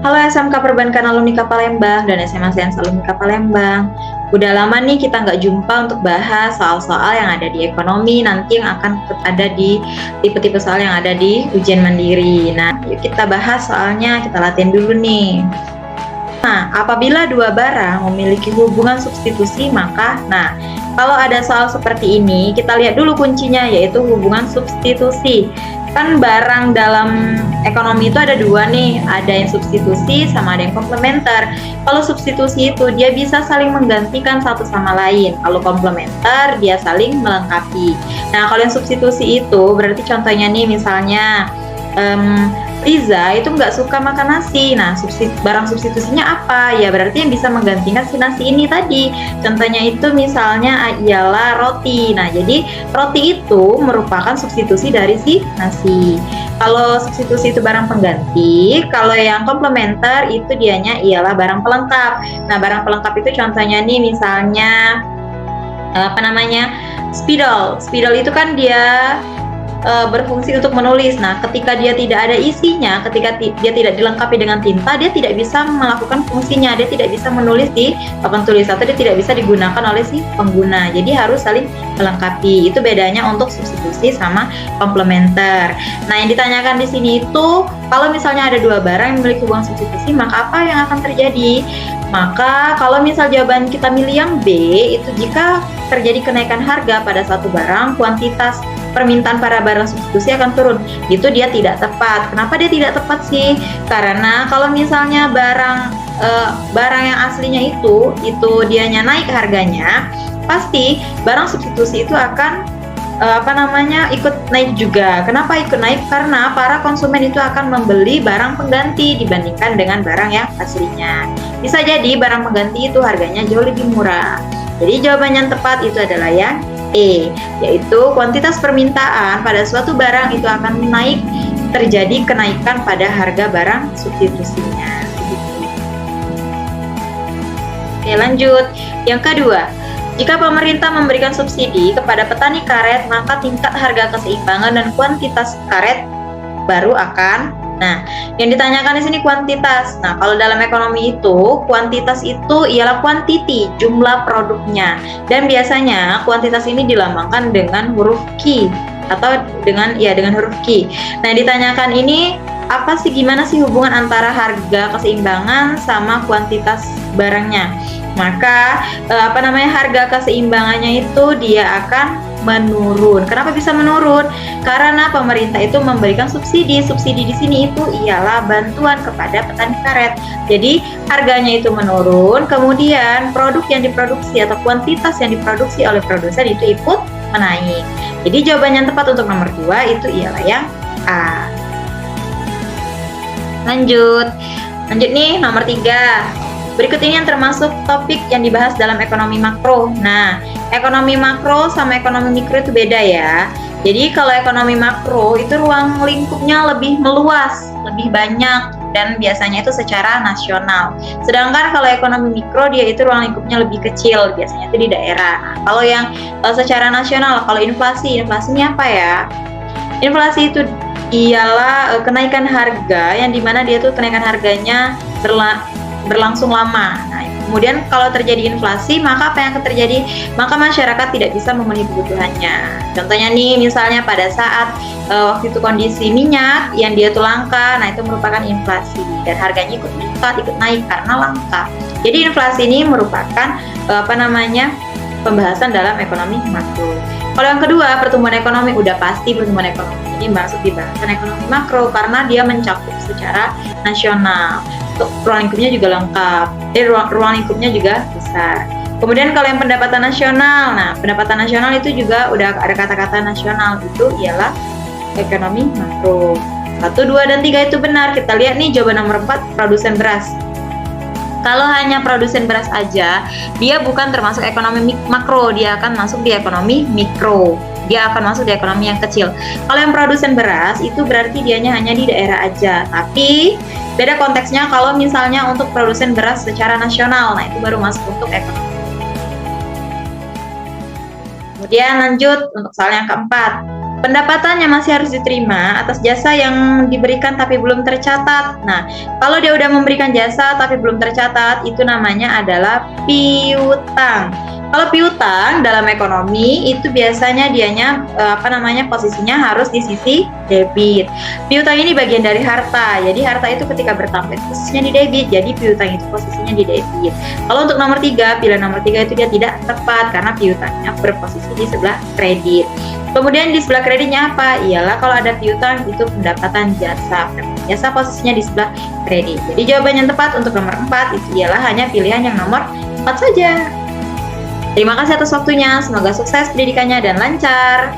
Halo SMK Perbankan Alumni Kapalembang dan SMA Sains Alumni Kapalembang. Udah lama nih kita nggak jumpa untuk bahas soal-soal yang ada di ekonomi nanti yang akan ada di tipe-tipe soal yang ada di ujian mandiri. Nah, yuk kita bahas soalnya, kita latihan dulu nih. Nah, apabila dua barang memiliki hubungan substitusi maka, kalau ada soal seperti ini, kita lihat dulu kuncinya yaitu hubungan substitusi. Kan barang dalam ekonomi itu ada dua nih, ada yang substitusi sama ada yang komplementer. Kalau substitusi itu dia bisa saling menggantikan satu sama lain. Kalau komplementer dia saling melengkapi. Nah, kalau yang substitusi itu berarti contohnya nih misalnya Liza itu nggak suka makan nasi. Nah, barang substitusinya apa? Ya berarti yang bisa menggantikan si nasi ini tadi. Contohnya itu misalnya ialah roti. Nah, jadi roti itu merupakan substitusi dari si nasi. Kalau substitusi itu barang pengganti, kalau yang komplementer itu dianya ialah barang pelengkap. Nah, barang pelengkap itu contohnya nih misalnya spidol. Spidol itu kan dia berfungsi untuk menulis. Nah, ketika dia tidak ada isinya, ketika dia tidak dilengkapi dengan tinta, dia tidak bisa melakukan fungsinya, dia tidak bisa menulis di papan tulis atau dia tidak bisa digunakan oleh si pengguna. Jadi harus saling melengkapi. Itu bedanya untuk substitusi sama komplementer. Nah, yang ditanyakan di sini itu kalau misalnya ada dua barang yang memiliki hubungan substitusi, maka apa yang akan terjadi? Maka kalau misal jawaban kita milih yang B, itu jika terjadi kenaikan harga pada satu barang, kuantitas permintaan para barang substitusi akan turun. Itu dia tidak tepat. Kenapa dia tidak tepat sih? Karena kalau misalnya barang yang aslinya itu dianya naik harganya, pasti barang substitusi itu akan ikut naik juga. Kenapa ikut naik? Karena para konsumen itu akan membeli barang pengganti dibandingkan dengan barang yang aslinya. Bisa jadi barang pengganti itu harganya jauh lebih murah. Jadi jawaban yang tepat itu adalah yang E, yaitu kuantitas permintaan pada suatu barang itu akan naik, terjadi kenaikan pada harga barang substitusinya. Oke, lanjut. Yang kedua, jika pemerintah memberikan subsidi kepada petani karet, maka tingkat harga keseimbangan dan kuantitas karet baru akan. Nah, yang ditanyakan di sini kuantitas. Nah, kalau dalam ekonomi itu, kuantitas itu ialah quantity, jumlah produknya. Dan biasanya kuantitas ini dilambangkan dengan huruf Q atau dengan huruf Q. Nah, ditanyakan ini gimana sih hubungan antara harga keseimbangan sama kuantitas barangnya? Maka harga keseimbangannya itu dia akan menurun. Kenapa bisa menurun? Karena pemerintah itu memberikan subsidi. Subsidi di sini itu ialah bantuan kepada petani karet. Jadi harganya itu menurun, kemudian produk yang diproduksi atau kuantitas yang diproduksi oleh produsen itu ikut menaik. Jadi jawaban yang tepat untuk nomor 2 itu ialah yang A. Lanjut nih nomor 3. Berikut ini yang termasuk topik yang dibahas dalam ekonomi makro. Nah, ekonomi makro sama ekonomi mikro itu beda ya. Jadi kalau ekonomi makro itu ruang lingkupnya lebih meluas, lebih banyak, dan biasanya itu secara nasional. Sedangkan kalau ekonomi mikro dia itu ruang lingkupnya lebih kecil, biasanya itu di daerah. Nah, kalau yang secara nasional, kalau inflasinya apa ya? Inflasi itu ialah kenaikan harga yang dimana dia tuh kenaikan harganya berlangsung lama. Nah, kemudian kalau terjadi inflasi, maka apa yang akan terjadi? Maka masyarakat tidak bisa memenuhi kebutuhannya. Contohnya nih, misalnya pada saat waktu itu kondisi minyak yang dia tuh langka, nah itu merupakan inflasi dan harganya ikut meningkat, ikut naik karena langka. Jadi inflasi ini merupakan pembahasan dalam ekonomi makro. Kalau yang kedua, pertumbuhan ekonomi, udah pasti pertumbuhan ekonomi ini masuk di bahasan ekonomi makro karena dia mencakup secara nasional. Ruang lingkupnya juga lengkap, ruang lingkupnya juga besar. Kemudian kalau yang pendapatan nasional, nah pendapatan nasional itu juga udah ada kata-kata nasional, itu ialah ekonomi makro. 1, 2, dan 3 itu benar. Kita lihat nih jawaban nomor 4, produsen beras. Kalau hanya produsen beras aja, dia bukan termasuk ekonomi makro, dia akan masuk di ekonomi mikro. Dia akan masuk di ekonomi yang kecil. Kalau yang produsen beras itu berarti dianya hanya di daerah aja. Tapi beda konteksnya kalau misalnya untuk produsen beras secara nasional. Nah, itu baru masuk untuk ekonomi. Kemudian lanjut untuk soal yang keempat. Pendapatannya masih harus diterima atas jasa yang diberikan tapi belum tercatat. Nah, kalau dia udah memberikan jasa tapi belum tercatat, itu namanya adalah piutang. Kalau piutang dalam ekonomi itu biasanya dianya posisinya harus di sisi debit. Piutang ini bagian dari harta. Jadi harta itu ketika bertambah posisinya di debit. Jadi piutang itu posisinya di debit. Kalau untuk nomor 3, pilihan nomor 3 itu dia tidak tepat karena piutangnya berposisi di sebelah kredit. Kemudian di sebelah kreditnya apa? Iyalah kalau ada piutang itu pendapatan jasa. Jasa posisinya di sebelah kredit. Jadi jawaban yang tepat untuk nomor 4 itu ialah hanya pilihan yang nomor 4 saja. Terima kasih atas waktunya, semoga sukses pendidikannya dan lancar.